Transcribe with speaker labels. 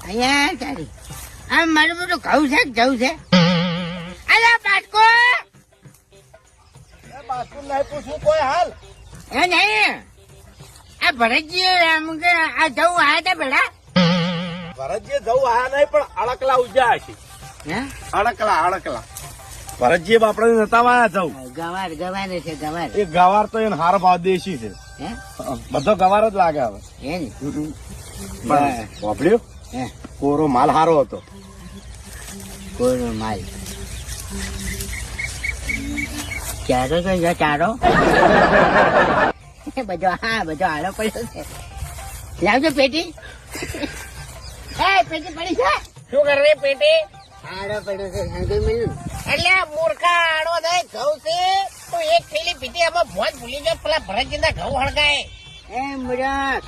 Speaker 1: અહીંયા તારી આ મારું બધું ઘઉં છે જવું છે. અલા બાટકો
Speaker 2: બાસ્કુલ નહીં પૂછવું કોઈ હાલ.
Speaker 1: એ નહીં આ ભરતજી આમ કે આ જવું આયા તા બેડા
Speaker 2: ભરતજી જવું આયા નહીં પણ અડકલા ઉજ્યા છે.
Speaker 1: હે
Speaker 2: અડકલા ભરતજી આપડે નતા વાયા જવું.
Speaker 1: ગવાર ગવાર છે ગવાર.
Speaker 2: એ ગવાર તો એને હારો ભાવ દેશી છે.
Speaker 1: હે
Speaker 2: બધો ગવાર જ લાગે હવે.
Speaker 1: હે ને
Speaker 2: વાપર્યો
Speaker 1: હે
Speaker 2: કોરો માલ હારો હતો.
Speaker 1: કોનો માલ ચારો તો જો ચારો બધો હા બધો હારો પડ્યો છે. લાવજો પેટી. એ પેટી પડી છે.
Speaker 3: શું કરે રે પેટી?
Speaker 1: હારો પડ્યો છે સંજય મિલન.
Speaker 3: એટલે આ મૂર્ખા આડો થાય ઘઉં છે તો એક થેલી પીટી આમાં ભોજ ભૂલી ગયો પેલા ભરતજીના ઘઉં હળગાય.
Speaker 1: એ મુરત